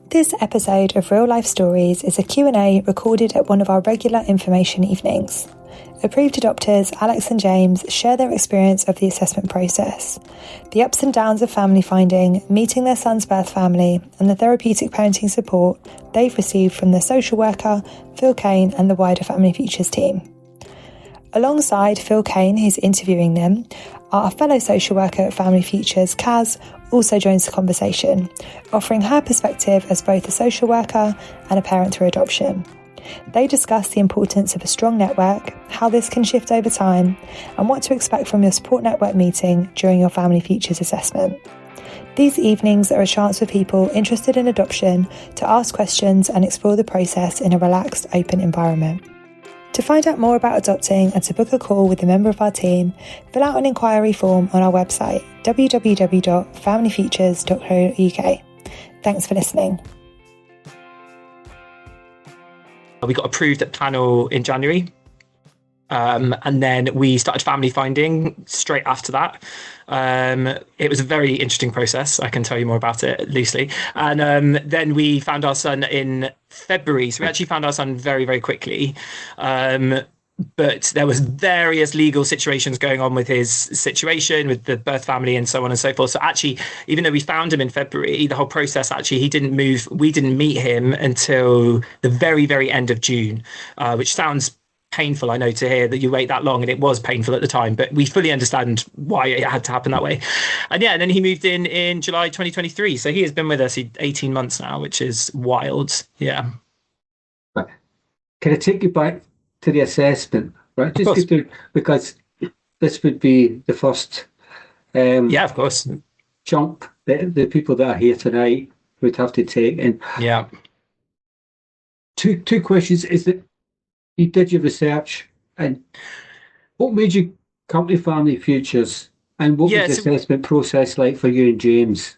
This episode of Real Life Stories is a Q&A recorded at one of our regular information evenings. Approved adopters Alex and James share their experience of the assessment process, the ups and downs of family finding, meeting their son's birth family, and the therapeutic parenting support they've received from their social worker, Phil Kane, and the wider Family Futures team. Alongside Phil Kane, who's interviewing them, our fellow social worker at Family Futures, Kaz, also joins the conversation, offering her perspective as both a social worker and a parent through adoption. They discuss the importance of a strong network, how this can shift over time, and what to expect from your support network meeting during your Family Futures assessment. These evenings are a chance for people interested in adoption to ask questions and explore the process in a relaxed, open environment. To find out more about adopting and to book a call with a member of our team, fill out an inquiry form on our website, www.familyfeatures.co.uk. Thanks for listening. We got approved at panel in January. And then we started family finding straight after that. It was a very interesting process. I can tell you more about it loosely. And then we found our son in February. So we actually found our son very, very quickly. But there was various legal situations going on with his situation, with the birth family and so on and so forth. So actually, even though we found him in February, the whole process, actually, he didn't move. We didn't meet him until the very, very end of June, which sounds painful, I know, to hear that you wait that long, and it was painful at the time, but we fully understand why it had to happen that way. And then he moved in July 2023, so he has been with us 18 months now, which is wild. Can I take you back to the assessment, right? Just because this would be the first of course, jump that the people that are here tonight would have to take. And two questions. Is that you did your research, and what made you come to Family Futures, and what was the assessment process like for you and James?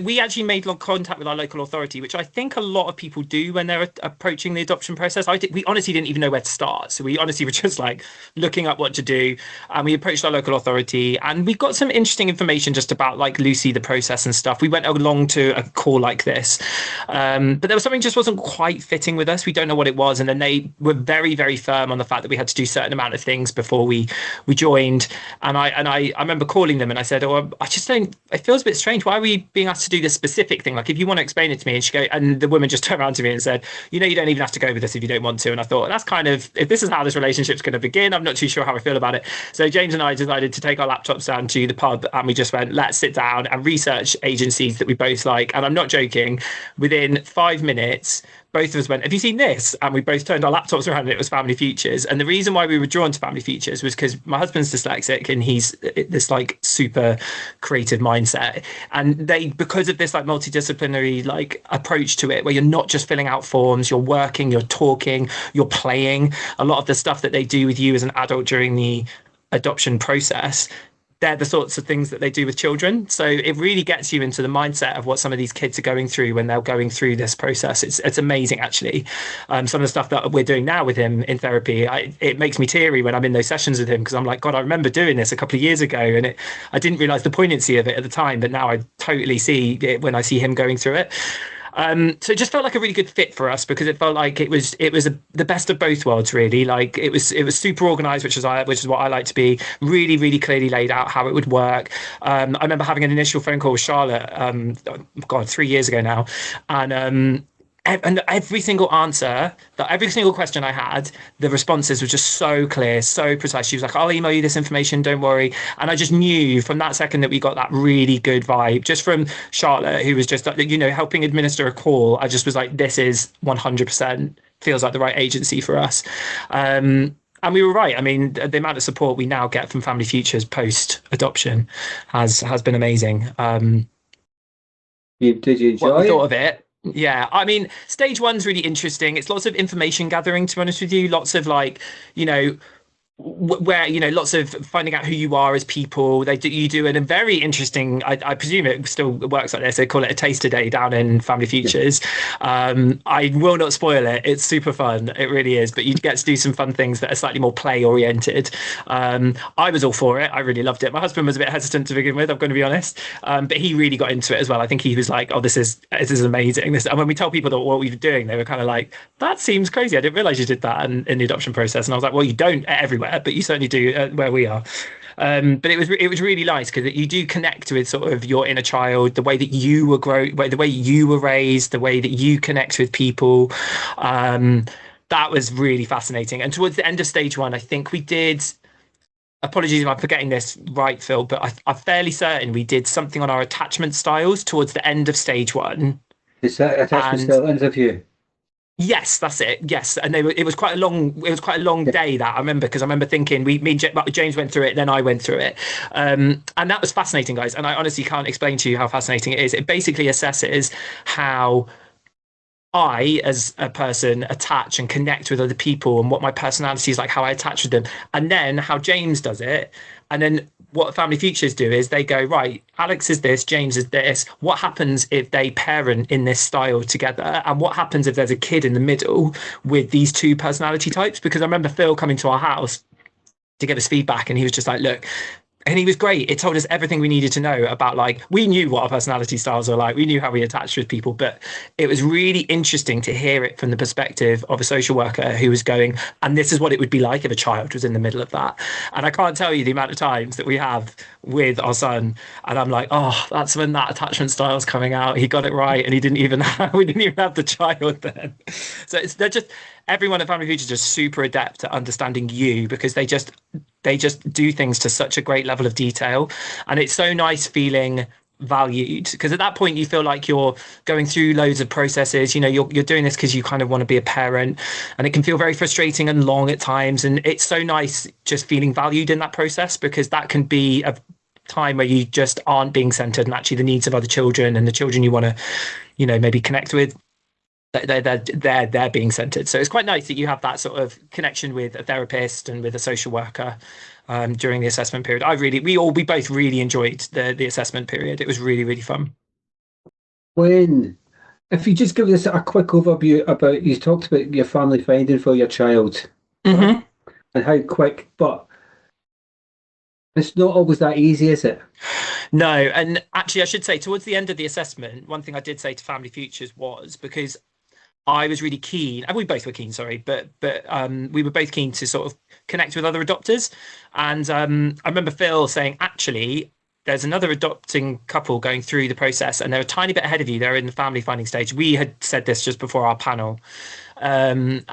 We actually made long contact with our local authority, which I think a lot of people do when they're approaching the adoption process. We honestly didn't even know where to start. So we honestly were just like looking up what to do. And we approached our local authority, and we got some interesting information just about like Lucy, the process and stuff. We went along to a call like this. But there was something just wasn't quite fitting with us. We don't know what it was. And then they were very, very firm on the fact that we had to do a certain amount of things before we joined. And I remember calling them and I said, I just don't, it feels a bit strange. Why are we being asked to do this specific thing? Like, if you want to explain it to me. And the woman just turned around to me and said, you don't even have to go with this if you don't want to. And I thought, that's kind of, if this is how this relationship's going to begin, I'm not too sure how I feel about it. So James and I decided to take our laptops down to the pub, and we just went, let's sit down and research agencies that we both like. And I'm not joking, within 5 minutes, both of us went, have you seen this? And we both turned our laptops around and it was Family Futures. And the reason why we were drawn to Family Futures was because my husband's dyslexic and he's this like super creative mindset. And because of this like multidisciplinary like approach to it, where you're not just filling out forms, you're working, you're talking, you're playing, a lot of the stuff that they do with you as an adult during the adoption process, they're the sorts of things that they do with children. So it really gets you into the mindset of what some of these kids are going through when they're going through this process. It's amazing, actually. Some of the stuff that we're doing now with him in therapy, it makes me teary when I'm in those sessions with him, because I'm like, God, I remember doing this a couple of years ago, and I didn't realize the poignancy of it at the time, but now I totally see it when I see him going through it. So it just felt like a really good fit for us, because it felt like it was the best of both worlds, really. Like it was super organized, which is what I like to be. Really, really clearly laid out how it would work. I remember having an initial phone call with Charlotte, 3 years ago now, and every single answer, every single question I had, the responses were just so clear, so precise. She was like, I'll email you this information, don't worry. And I just knew from that second that we got that really good vibe just from Charlotte, who was just, helping administer a call. I just was like, this is 100% feels like the right agency for us. And we were right. I mean, the amount of support we now get from Family Futures post-adoption has been amazing. Did you enjoy what it? Thought of it? Yeah, I mean, stage one's really interesting. It's lots of information gathering, to be honest with you. Lots of where lots of finding out who you are as people. You do a very interesting, I presume it still works like this, they call it a taster day down in Family Yeah. Futures. I will not spoil it, it's super fun, it really is, but you get to do some fun things that are slightly more play oriented. I was all for it, I really loved it. My husband was a bit hesitant to begin with, I'm going to be honest, but he really got into it as well. I think he was like, oh, this is amazing. And when we told people that what we were doing, they were kind of like, that seems crazy, I didn't realize you did that in the adoption process. And I was like, well, you don't everywhere, but you certainly do where we are. But it was really nice because you do connect with sort of your inner child, the way that you were the way you were raised, the way that you connect with people. That was really fascinating. And towards the end of stage one, I think we did. Apologies if I'm forgetting this right, Phil, but I'm fairly certain we did something on our attachment styles towards the end of stage one. Is that attachment And style interview? yes, that's it. Yes, and it was quite a long. It was quite a long Yeah. day that I remember because I remember thinking me and James went through it, then I went through it, and that was fascinating, guys. And I honestly can't explain to you how fascinating it is. It basically assesses how I, as a person, attach and connect with other people and what my personality is like, how I attach with them, and then how James does it. And then what Family Futures do is they go, right, Alex is this, James is this. What happens if they parent in this style together? And what happens if there's a kid in the middle with these two personality types? Because I remember Phil coming to our house to give us feedback and he was just like, look, and he was great. It told us everything we needed to know about, like, we knew what our personality styles are like. We knew how we attached with people, but it was really interesting to hear it from the perspective of a social worker who was going, and this is what it would be like if a child was in the middle of that. And I can't tell you the amount of times that we have with our son. And I'm like, oh, that's when that attachment style's coming out. He got it right. And we didn't even have the child then. So they're just, everyone at Family Future is just super adept at understanding you because they just do things to such a great level of detail. And it's so nice feeling valued because at that point you feel like you're going through loads of processes. You're doing this because you kind of want to be a parent, and it can feel very frustrating and long at times. And it's so nice just feeling valued in that process, because that can be a time where you just aren't being centered, and actually the needs of other children and the children you want to maybe connect with, they're being centered. So it's quite nice that you have that sort of connection with a therapist and with a social worker during the assessment period. We both really enjoyed the assessment period. It was really, really fun. If you just give us a quick overview about, you talked about your family finding for your child, Mm-hmm. and how quick, but it's not always that easy, is it? No, and actually I should say towards the end of the assessment, one thing I did say to Family Futures was, because I was really keen, and we both were keen, sorry, but we were both keen to sort of connect with other adopters. And I remember Phil saying, actually, there's another adopting couple going through the process, and they're a tiny bit ahead of you. They're in the family finding stage. We had said this just before our panel. And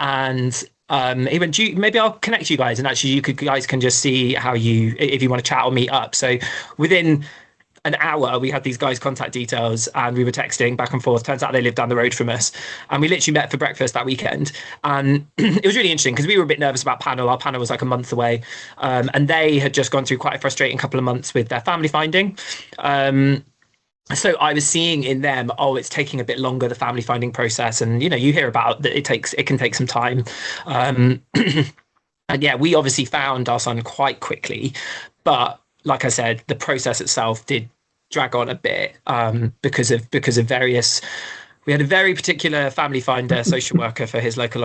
he went, maybe I'll connect you guys, and actually you guys can just see how if you want to chat or meet up. So within an hour, we had these guys' contact details and we were texting back and forth. Turns out they lived down the road from us, and we literally met for breakfast that weekend. And it was really interesting because we were a bit nervous about panel. Our panel was like a month away, and they had just gone through quite a frustrating couple of months with their family finding. So I was seeing in them, oh, it's taking a bit longer, the family finding process. And, you hear about that it can take some time. And yeah, we obviously found our son quite quickly, but like I said, the process itself did drag on a bit because of various. We had a very particular family finder social worker from his local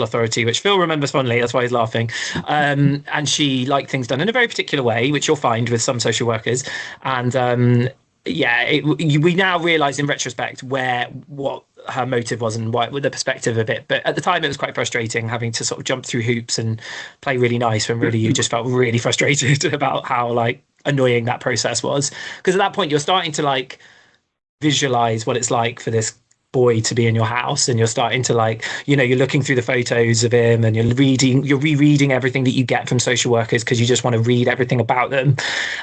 authority, which Phil remembers fondly. That's why he's laughing. And she liked things done in a very particular way, which you'll find with some social workers. And we now realise in retrospect what her motive was and with the perspective of it. But at the time, it was quite frustrating having to sort of jump through hoops and play really nice when really you just felt really frustrated about how annoying that process was. Because at that point, you're starting to visualize what it's like for this boy to be in your house, and you're starting to you're looking through the photos of him, and you're rereading everything that you get from social workers because you just want to read everything about them,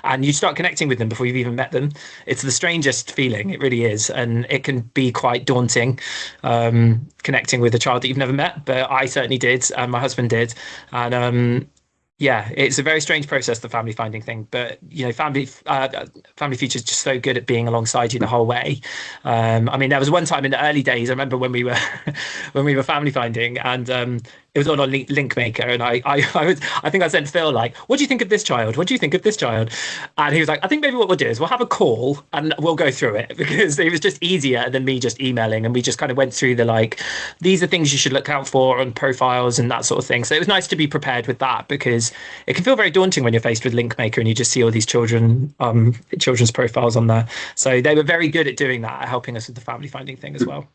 and you start connecting with them before you've even met them. It's the strangest feeling, it really is, and it can be quite daunting connecting with a child that you've never met, but I certainly did, and my husband did. And yeah, it's a very strange process, the family finding thing, but family Future is just so good at being alongside you the whole way. I mean, there was one time in the early days, I remember when we were family finding, and it it was on Link Maker, and I think I sent Phil like, "What do you think of this child? What do you think of this child?" And he was like, "I think maybe what we'll do is we'll have a call and we'll go through it," because it was just easier than me just emailing, and we just kind of went through the like, these are things you should look out for on profiles and that sort of thing. So it was nice to be prepared with that, because it can feel very daunting when you're faced with Link Maker and you just see all these children's profiles on there. So they were very good at doing that, at helping us with the family finding thing as well.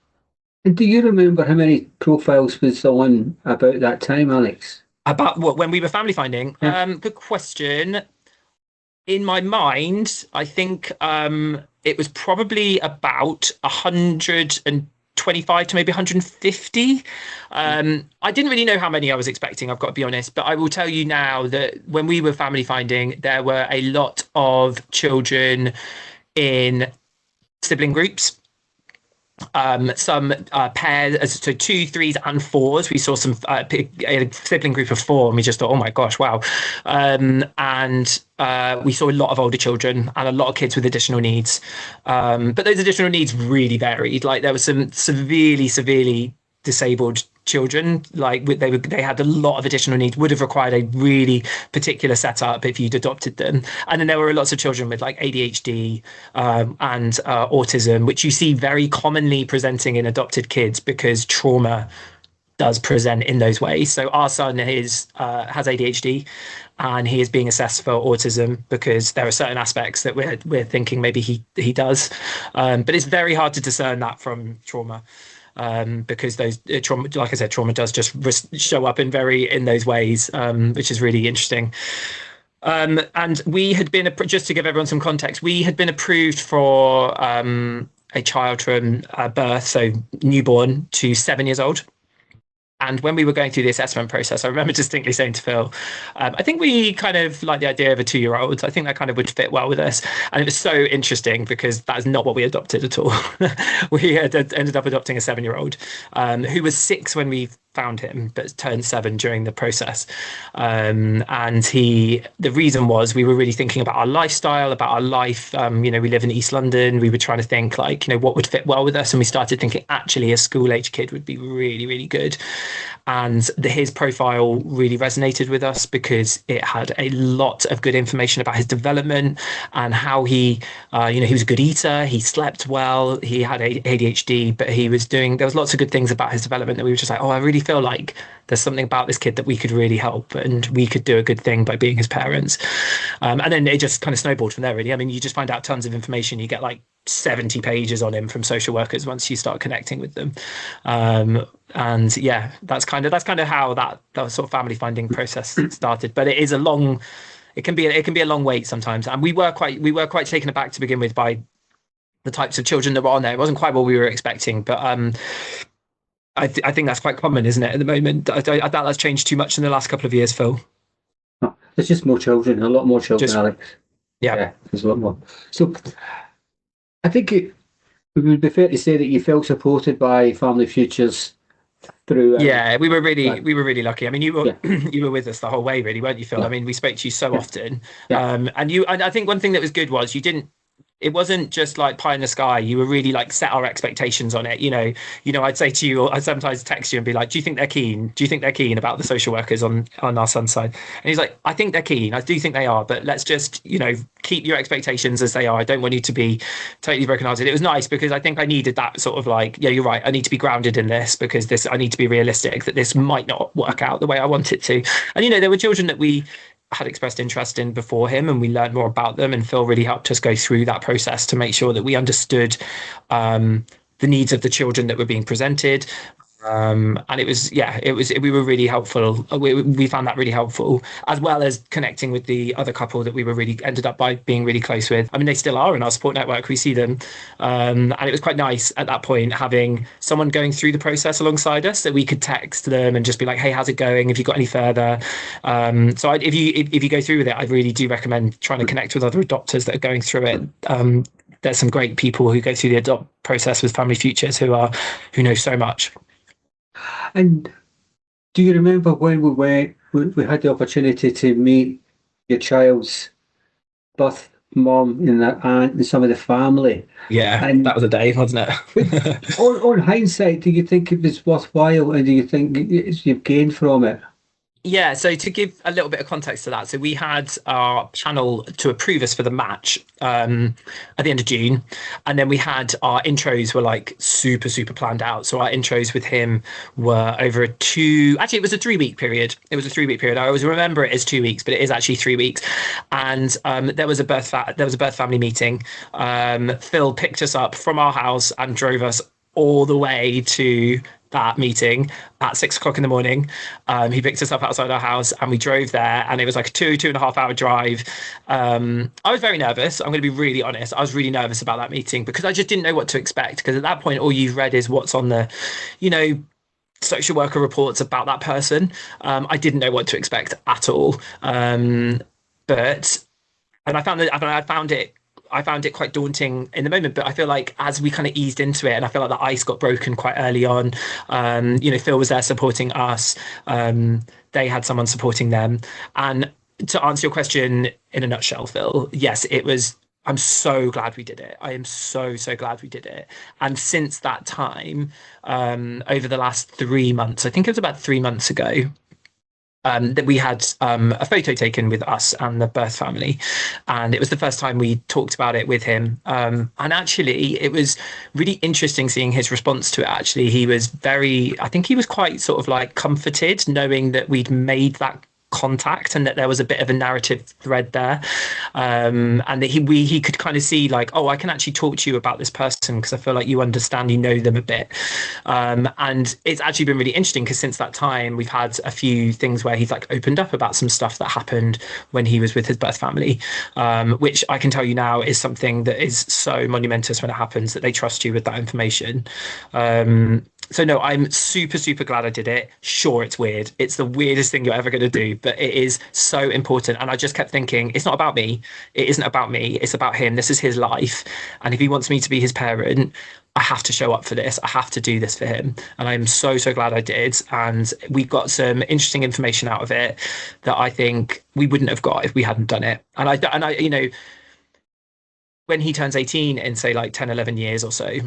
And do you remember how many profiles was on about that time, Alex? About what, when we were family finding? Yeah. Good question. In my mind, I think it was probably about 125 to maybe 150. I didn't really know how many I was expecting, I've got to be honest, but I will tell you now that when we were family finding, there were a lot of children in sibling groups. Some pairs, so 2s, 3s, and 4s. We saw some a sibling group of 4, and we just thought, oh my gosh, wow. And we saw a lot of older children and a lot of kids with additional needs. But those additional needs really varied. Like there were some severely disabled children, like they had a lot of additional needs, would have required a really particular setup if you'd adopted them. And then there were lots of children with like ADHD and autism, which you see very commonly presenting in adopted kids because trauma does present in those ways. So our son has ADHD, and he is being assessed for autism because there are certain aspects that we're thinking maybe he does, but it's very hard to discern that from trauma. Because those trauma, like I said, trauma does just show up in those ways, which is really interesting. And we had been, just to give everyone some context, we had been approved for a child from birth, so newborn to 7 years old. And when we were going through the assessment process, I remember distinctly saying to Phil, I think we kind of like the idea of a 2-year-old. I think that kind of would fit well with us. And it was so interesting because that is not what we adopted at all. We had ended up adopting a 7-year-old who was 6 when we found him, but turned 7 during the process. And the reason was we were really thinking about our lifestyle, about our life. We live in East London. We were trying to think like, what would fit well with us. And we started thinking actually a school age kid would be really, really good. And his profile really resonated with us because it had a lot of good information about his development and how he was a good eater, he slept well, he had ADHD, but there was lots of good things about his development that we were just like, oh, I really feel like there's something about this kid that we could really help and we could do a good thing by being his parents. And then it just kind of snowballed from there, really. I mean, you just find out tons of information. You get like 70 pages on him from social workers once you start connecting with them. And yeah, that's kind of how that sort of family finding process started. But it is it can be a long wait sometimes. And we were quite taken aback to begin with by the types of children that were on there. It wasn't quite what we were expecting, but I think that's quite common, isn't it, at the moment? I doubt that's changed too much in the last couple of years, Phil. No, there's just more children, a lot more children, Alex. Yeah, there's a lot more. So I think it would be fair to say that you felt supported by Family Futures through. Yeah, we were really lucky. I mean, you were with us the whole way, really, weren't you, Phil? Yeah. I mean, we spoke to you so often. Yeah. And I think one thing that was good was it wasn't just like pie in the sky. You were really like set our expectations on it. I'd say to you, I'd sometimes text you and be like, do you think they're keen? Do you think they're keen about the social workers on our son's side? And he's like, I think they're keen. I do think they are, but let's just, keep your expectations as they are. I don't want you to be totally brokenhearted. It was nice because I think I needed that sort of like, yeah, you're right. I need to be grounded in this because I need to be realistic that this might not work out the way I want it to. And, there were children that we had expressed interest in before him, and we learned more about them, and Phil really helped us go through that process to make sure that we understood the needs of the children that were being presented. And we were really helpful. We found that really helpful, as well as connecting with the other couple that we ended up by being really close with. I mean, they still are in our support network. We see them. And it was quite nice at that point having someone going through the process alongside us that we could text them and just be like, hey, how's it going? Have you got any further? So if you go through with it, I really do recommend trying to connect with other adopters that are going through it. There's some great people who go through the adopt process with Family Futures who know so much. And do you remember when we had the opportunity to meet your child's birth mum and the aunt and some of the family. Yeah, that And was a day, wasn't but it? on hindsight, do you think it was worthwhile, and do you think you've gained from it? Yeah, so to give a little bit of context to that, so we had our panel to approve us for the match at the end of June, and then we had our intros were like super, super planned out. So our intros with him were over actually it was a 3 week period. It was a 3 week period. I always remember it as 2 weeks, but it is actually 3 weeks. And there was a birth family meeting. Phil picked us up from our house and drove us all the way to that meeting at 6 o'clock in the morning. He picked us up outside our house and we drove there, and it was like a 2.5 hour drive. I was very nervous. I'm going to be really honest. I was really nervous about that meeting because I just didn't know what to expect. Because at that point, all you've read is what's on the, social worker reports about that person. I didn't know what to expect at all. But and I found it quite daunting in the moment, but I feel like as we kind of eased into it, and I feel like the ice got broken quite early on. Phil was there supporting us. They had someone supporting them. And to answer your question in a nutshell, Phil, yes, it was. I'm so glad we did it. I am so, so glad we did it. And since that time, over the last 3 months, I think it was about 3 months ago, that we had a photo taken with us and the birth family, and it was the first time we talked about it with him. And actually, it was really interesting seeing his response to it. Actually, I think he was quite sort of like comforted knowing that we'd made that contact and that there was a bit of a narrative thread there, and that he could kind of see like, oh, I can actually talk to you about this person because I feel like you understand, you know them a bit. And it's actually been really interesting because since that time we've had a few things where he's like opened up about some stuff that happened when he was with his birth family, which I can tell you now is something that is so monumentous when it happens, that they trust you with that information. So no, I'm super, super glad I did it. Sure, it's weird. It's the weirdest thing you're ever going to do, but it is so important. And I just kept thinking, it's not about me. It isn't about me. It's about him. This is his life. And if he wants me to be his parent, I have to show up for this. I have to do this for him. And I'm so, so glad I did. And we got some interesting information out of it that I think we wouldn't have got if we hadn't done it. And I, when he turns 18 in say like 10, 11 years or so,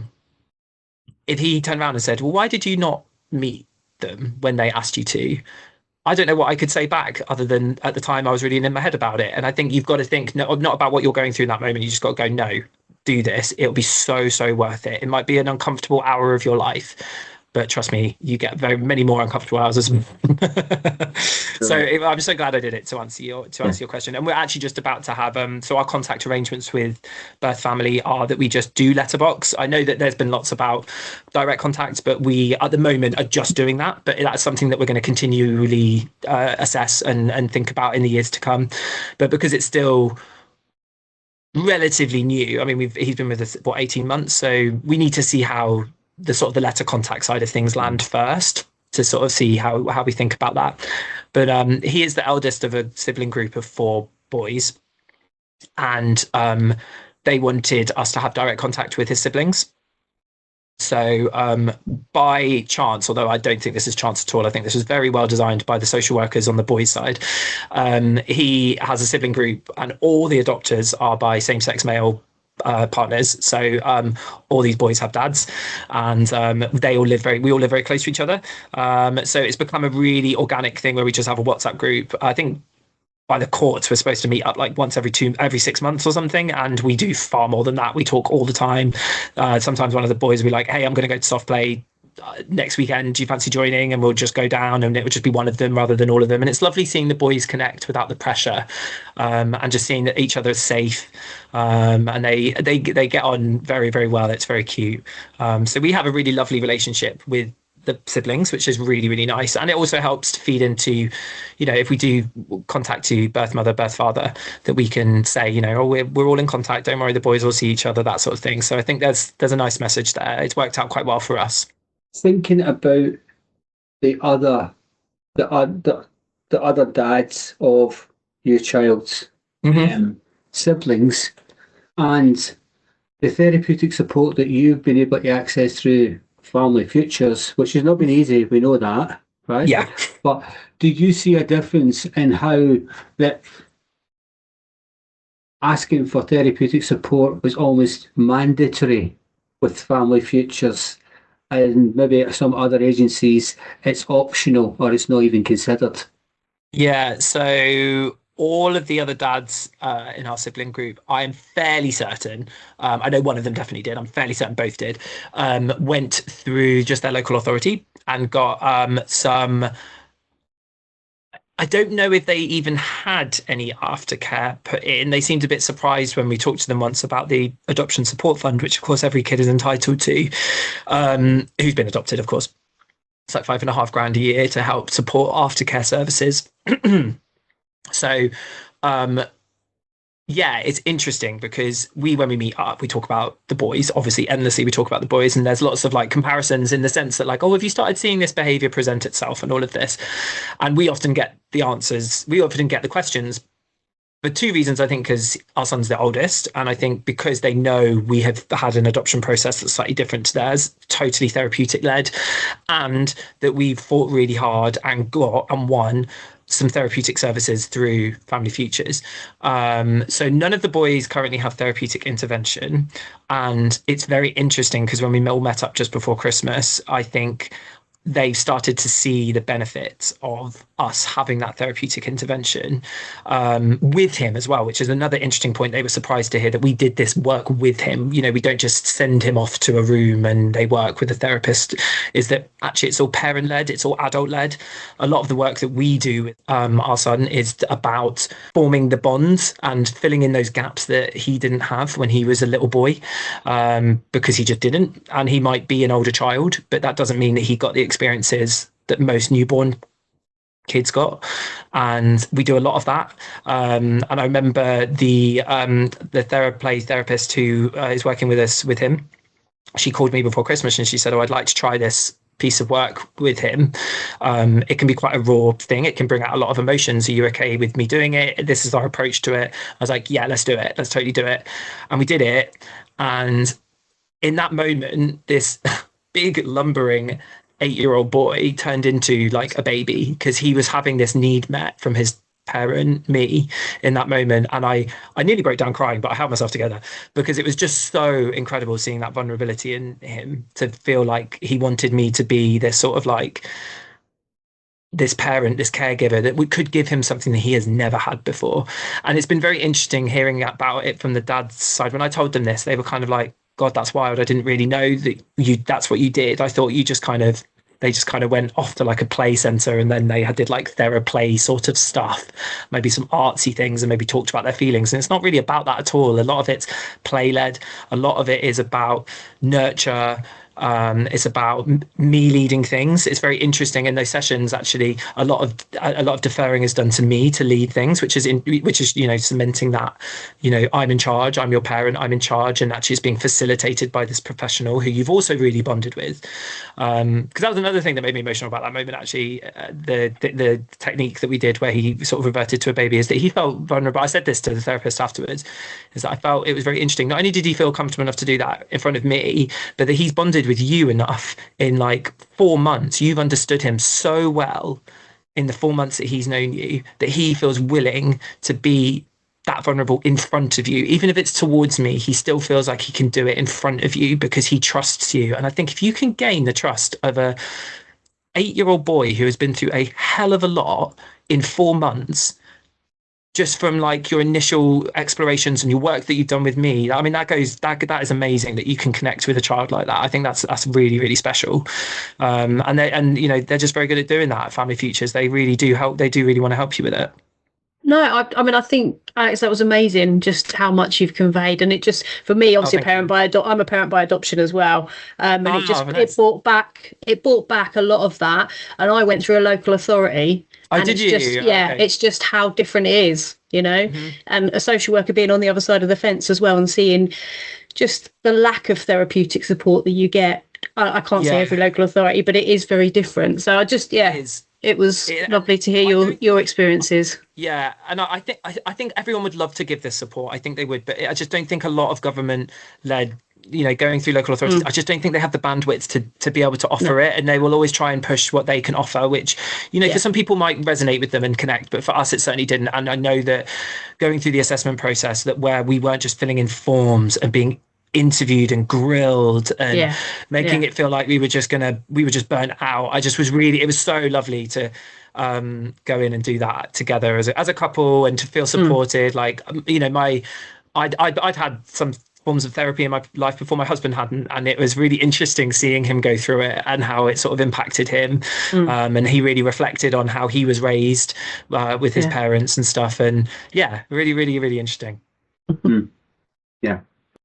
if he turned around and said, well, why did you not meet them when they asked you to? I don't know what I could say back other than at the time I was really in my head about it. And I think you've got to think not about what you're going through in that moment. You just got to go, no, do this. It'll be so, so worth it. It might be an uncomfortable hour of your life, but trust me, you get very many more uncomfortable hours as well. So I'm so glad I did it to answer your question. And we're actually just about to have so our contact arrangements with birth family are that we just do letterbox. I know that there's been lots about direct contact, but we at the moment are just doing that. But that's something that we're going to continually assess and think about in the years to come. But because it's still relatively new, I mean, he's been with us 18 months, so we need to see how the sort of the letter contact side of things land first to sort of see how we think about that. But he is the eldest of a sibling group of 4 boys, and they wanted us to have direct contact with his siblings. So by chance, although I don't think this is chance at all, I think this was very well designed by the social workers on the boys' side. He has a sibling group, and all the adopters are by same-sex male partners. So all these boys have dads, and we all live very close to each other. So it's become a really organic thing where we just have a WhatsApp group. I think by the courts we're supposed to meet up like once every 6 months or something, and we do far more than that. We talk all the time. Sometimes one of the boys will be like, hey, I'm going to go to soft play next weekend, do you fancy joining? And we'll just go down, and it would just be one of them rather than all of them. And it's lovely seeing the boys connect without the pressure, and just seeing that each other is safe, and they get on very, very well. It's very cute. So we have a really lovely relationship with the siblings, which is really, really nice. And it also helps to feed into, if we do contact to birth mother, birth father, that we can say, oh, we're all in contact, don't worry, the boys will see each other, that sort of thing. So I think there's a nice message there. It's worked out quite well for us. Thinking about the other dads of your child's siblings, and the therapeutic support that you've been able to access through Family Futures, which has not been easy, we know that, right? Yeah. But do you see a difference in how that asking for therapeutic support was almost mandatory with Family Futures, and maybe some other agencies it's optional or it's not even considered. Yeah, so all of the other dads in our sibling group, I am fairly certain, I know one of them definitely did, I'm fairly certain both did, went through just their local authority and got some. I don't know if they even had any aftercare put in. They seemed a bit surprised when we talked to them once about the adoption support fund, which of course every kid is entitled to, who's been adopted, of course. It's like £5,500 a year to help support aftercare services. So, um, yeah, it's interesting because when we meet up, we talk about the boys, obviously endlessly. We talk about the boys, and there's lots of like comparisons in the sense that, like, oh, have you started seeing this behavior present itself and all of this? And we often get the answers, we often get the questions. For two reasons, I think, because our son's the oldest, and I think because they know we have had an adoption process that's slightly different to theirs, totally therapeutic led, and that we've fought really hard and got and won some therapeutic services through Family Futures. So none of the boys currently have therapeutic intervention, and it's very interesting because when we all met up just before Christmas, I think they've started to see the benefits of us having that therapeutic intervention with him as well, which is another interesting point. They were surprised to hear that we did this work with him. You know, we don't just send him off to a room and they work with a therapist. Is that actually it's all parent led, it's all adult led. A lot of the work that we do with our son is about forming the bonds and filling in those gaps that he didn't have when he was a little boy, because he just didn't. And he might be an older child, but that doesn't mean that he got the experiences that most newborn kids got, and we do a lot of that. And I remember the therapist who is working with us with him. She called me before Christmas and she said, "Oh, I'd like to try this piece of work with him. It can be quite a raw thing. It can bring out a lot of emotions. Are you okay with me doing it? This is our approach to it." I was like, "Yeah, let's do it. Let's totally do it." And we did it. And in that moment, this big lumbering 8-year-old boy turned into like a baby because he was having this need met from his parent, me, in that moment. And I nearly broke down crying, but I held myself together because it was just so incredible seeing that vulnerability in him, to feel like he wanted me to be this sort of like this parent, this caregiver, that we could give him something that he has never had before. And it's been very interesting hearing about it from the dad's side. When I told them this, they were kind of like, "God, that's wild. I didn't really know that that's what you did. I thought you just they just kind of went off to like a play center and then they did like theraplay sort of stuff, maybe some artsy things, and maybe talked about their feelings." And it's not really about that at all. A lot of it's play led. A lot of it is about nurture. It's about me leading things. It's very interesting in those sessions. Actually, a lot of deferring is done to me to lead things, which is cementing that, I'm in charge. I'm your parent. I'm in charge, and actually, it's being facilitated by this professional who you've also really bonded with. Because that was another thing that made me emotional about that moment. Actually, the technique that we did where he sort of reverted to a baby is that he felt vulnerable. I said this to the therapist afterwards, is that I felt it was very interesting. Not only did he feel comfortable enough to do that in front of me, but that he's bonded with you enough in like 4 months. You've understood him so well in the 4 months that he's known you that he feels willing to be that vulnerable in front of you. Even if it's towards me, he still feels like he can do it in front of you because he trusts you. And I think if you can gain the trust of a 8-year-old boy who has been through a hell of a lot in 4 months, just from like your initial explorations and your work that you've done with me, I mean, that is amazing that you can connect with a child like that. I think that's really, really special. And they're just very good at doing that at Family Futures. They really do help. They do really want to help you with it. No, I mean, I think, Alex, that was amazing, just how much you've conveyed. And it just, for me, obviously, I'm a parent by adoption as well. And it brought back a lot of that. And I went through a local authority. Oh, did you? Okay. It's just how different it is, Mm-hmm. And a social worker being on the other side of the fence as well and seeing just the lack of therapeutic support that you get. I can't say every local authority, but it is very different. So it was lovely to hear your experiences. Yeah, and I think everyone would love to give this support. I think they would, but I just don't think a lot of government-led going through local authorities, I just don't think they have the bandwidth to be able to offer it, and they will always try and push what they can offer, which for some people might resonate with them and connect, but for us it certainly didn't. And I know that going through the assessment process, that where we weren't just filling in forms and being interviewed and grilled and making it feel like we were just burnt out. It was so lovely to go in and do that together as a couple, and to feel supported. Like, I'd had some forms of therapy in my life before, my husband hadn't, and it was really interesting seeing him go through it and how it sort of impacted him. And he really reflected on how he was raised with his parents and stuff, and really, really, really interesting.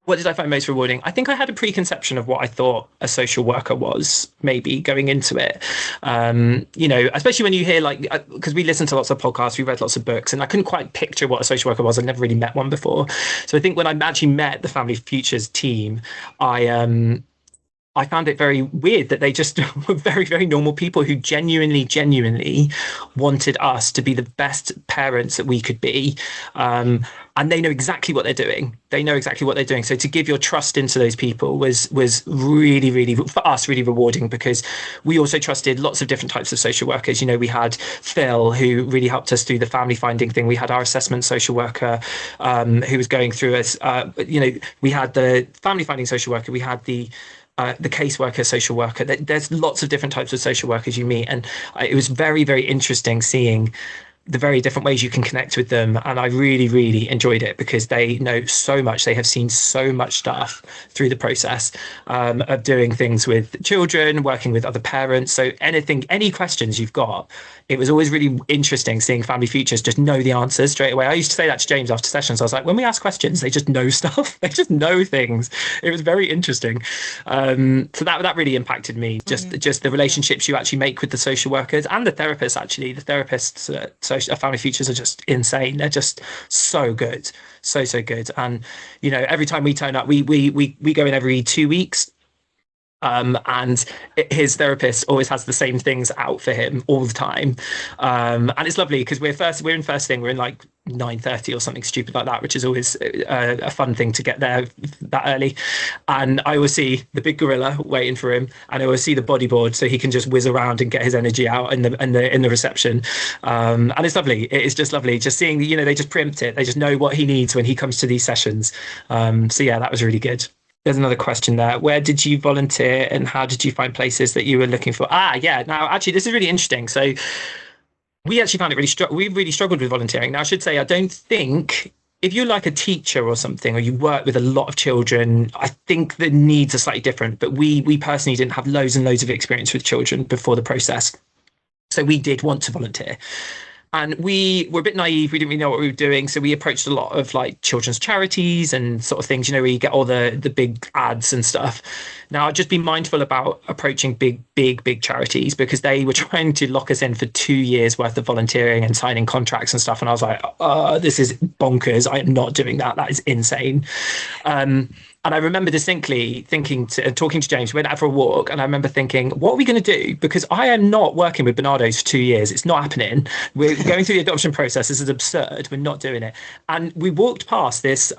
What did I find most rewarding? I think I had a preconception of what I thought a social worker was, maybe going into it. Especially when you hear, like, because we listened to lots of podcasts, we read lots of books, and I couldn't quite picture what a social worker was. I'd never really met one before. So I think when I actually met the Family Futures team, I found it very weird that they just were very, very normal people who genuinely wanted us to be the best parents that we could be. And they know exactly what they're doing. So to give your trust into those people was really, really, for us, really rewarding, because we also trusted lots of different types of social workers. We had Phil, who really helped us through the family finding thing. We had our assessment social worker, who was going through us. We had the family finding social worker. We had the caseworker, social worker. There's lots of different types of social workers you meet, and it was very, very interesting seeing the very different ways you can connect with them. And I really, really enjoyed it, because they know so much. They have seen so much stuff through the process of doing things with children, working with other parents. So any questions you've got, it was always really interesting seeing Family Futures just know the answers straight away. I used to say that to James after sessions. I was like, when we ask questions, they just know stuff. They just know things. It was very interesting. So that really impacted me. Just the relationships you actually make with the social workers and the therapists. Actually, the therapists Family Futures are just insane. They're just so good, so good. And every time we turn up, we go in every 2 weeks. And his therapist always has the same things out for him all the time, and it's lovely because we're in first thing. We're in like 9:30 or something stupid like that, which is always a fun thing to get there that early. And I always see the big gorilla waiting for him, and I always see the bodyboard so he can just whiz around and get his energy out in the reception. And it's lovely. It is just lovely just seeing they just preempt it. They just know what he needs when he comes to these sessions. So that was really good. There's another question there. Where did you volunteer, and how did you find places that you were looking for? Now, actually, this is really interesting. So we actually found it we really struggled with volunteering. Now, I should say, I don't think, if you're like a teacher or something, or you work with a lot of children, I think the needs are slightly different. But we personally didn't have loads and loads of experience with children before the process. So we did want to volunteer. And we were a bit naive. We didn't really know what we were doing. So we approached a lot of like children's charities and sort of things, where you get all the big ads and stuff. Now, I'd just be mindful about approaching big charities, because they were trying to lock us in for 2 years worth of volunteering and signing contracts and stuff. And I was like, this is bonkers. I am not doing that. That is insane. And I remember distinctly talking to James. We went out for a walk, and I remember thinking, what are we going to do? Because I am not working with Bernardo's for 2 years. It's not happening. We're going through the adoption process. This is absurd. We're not doing it. And we walked past this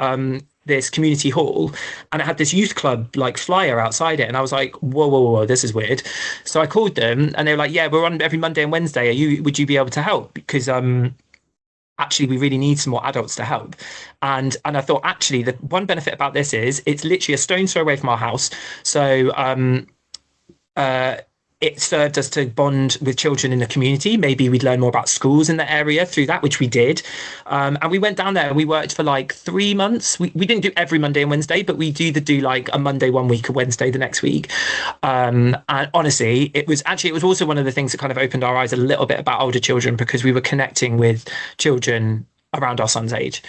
community hall, and it had this youth club like flyer outside it. And I was like, whoa, this is weird. So I called them, and they were like, yeah, we're on every Monday and Wednesday. Would you be able to help? Because actually, we really need some more adults to help. And I thought, actually, the one benefit about this is it's literally a stone's throw away from our house. So it served us to bond with children in the community. Maybe we'd learn more about schools in the area through that, which we did. And we went down there and we worked for like 3 months. We didn't do every Monday and Wednesday, but we do like a Monday 1 week, a Wednesday the next week. And honestly, it was also one of the things that kind of opened our eyes a little bit about older children, because we were connecting with children around our son's age,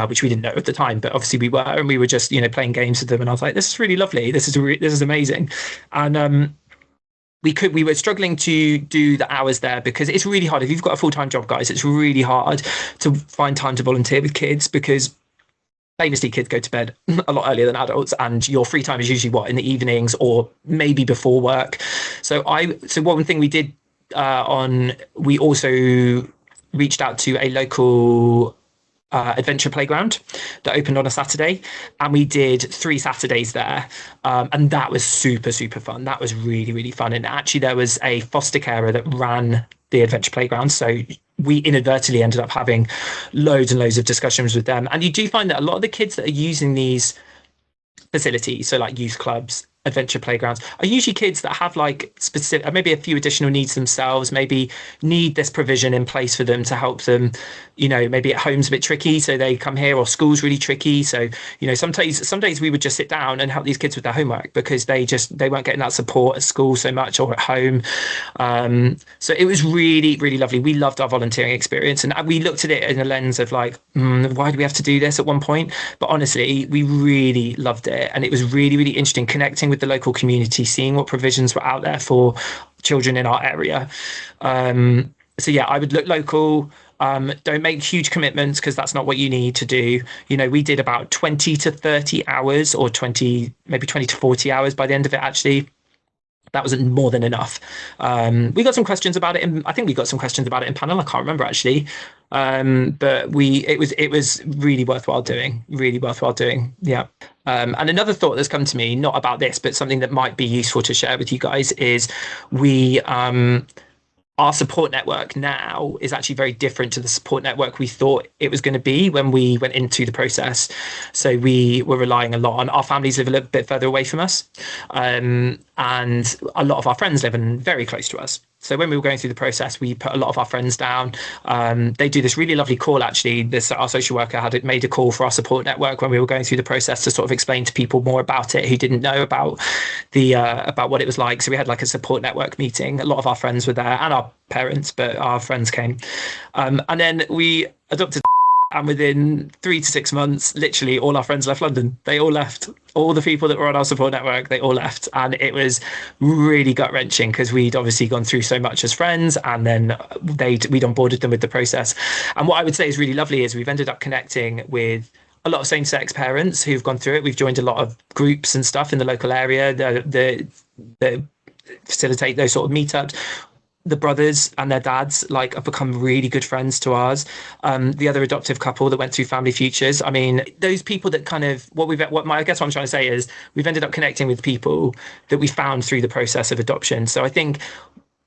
which we didn't know at the time, but obviously we were, and we were just playing games with them. And I was like, this is really lovely. This is amazing. And we were struggling to do the hours there, because it's really hard. If you've got a full-time job, guys, it's really hard to find time to volunteer with kids, because famously kids go to bed a lot earlier than adults, and your free time is usually in the evenings or maybe before work. So one thing we did we also reached out to a local adventure playground that opened on a Saturday, and we did 3 Saturdays there, and that was super fun. That was really fun. And actually there was a foster carer that ran the adventure playground, so we inadvertently ended up having loads and loads of discussions with them. And you do find that a lot of the kids that are using these facilities, so like youth clubs, adventure playgrounds, are usually kids that have like specific, maybe a few additional needs themselves, maybe need this provision in place for them to help them, you know, maybe at home's a bit tricky, so they come here, or school's really tricky. So, you know, some days we would just sit down and help these kids with their homework because they weren't getting that support at school so much or at home. So it was really lovely. We loved our volunteering experience, and we looked at it in a lens of like, why do we have to do this at one point? But honestly, we really loved it, and it was really interesting connecting with the local community, seeing what provisions were out there for children in our area. So yeah, I would look local. Don't make huge commitments because that's not what you need to do. You know, we did about 20 to 30 hours, or maybe 20 to 40 hours by the end of it, actually. That was more than enough. We got some questions about it. I think we got some questions about it in panel. I can't remember actually. But it was really worthwhile doing. Yeah. And another thought that's come to me, not about this, but something that might be useful to share with you guys, is our support network now is actually very different to the support network we thought it was going to be when we went into the process. So we were relying a lot on our families live a little bit further away from us. And a lot of our friends live very close to us. So when we were going through the process, we put a lot of our friends down. They do this really lovely call, actually. Our social worker made a call for our support network when we were going through the process to sort of explain to people more about it who didn't know about about what it was like. So we had like a support network meeting. A lot of our friends were there, and our parents, but our friends came. And then we adopted. And within 3 to 6 months, literally all our friends left London. They all left. All the people that were on our support network, they all left. And it was really gut-wrenching because we'd obviously gone through so much as friends, and then we'd onboarded them with the process. And what I would say is really lovely is we've ended up connecting with a lot of same-sex parents who've gone through it. We've joined a lot of groups and stuff in the local area that facilitate those sort of meetups. The brothers and their dads have become really good friends to ours. The other adoptive couple that went through Family Futures. I mean, those people that kind of I guess what I'm trying to say is we've ended up connecting with people that we found through the process of adoption. So I think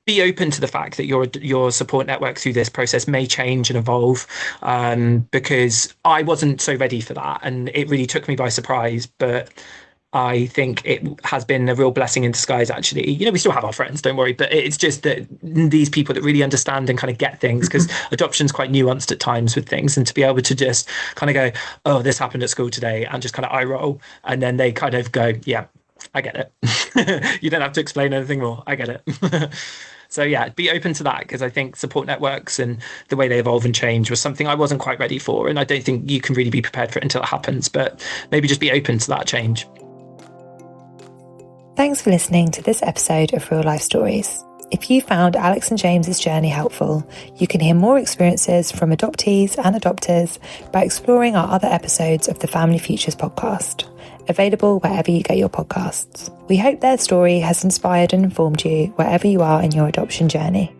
be open to the fact that your support network through this process may change and evolve, because I wasn't so ready for that, and it really took me by surprise. But I think it has been a real blessing in disguise, actually. You know, we still have our friends, don't worry, but it's just that these people that really understand and kind of get things, because adoption's quite nuanced at times with things, and to be able to just kind of go, oh, this happened at school today, and just kind of eye roll, and then they kind of go, yeah, I get it. You don't have to explain anything more. I get it. So yeah, be open to that, because I think support networks and the way they evolve and change was something I wasn't quite ready for, and I don't think you can really be prepared for it until it happens, but maybe just be open to that change. Thanks for listening to this episode of Real Life Stories. If you found Alex and James's journey helpful, you can hear more experiences from adoptees and adopters by exploring our other episodes of the Family Futures podcast, available wherever you get your podcasts. We hope their story has inspired and informed you wherever you are in your adoption journey.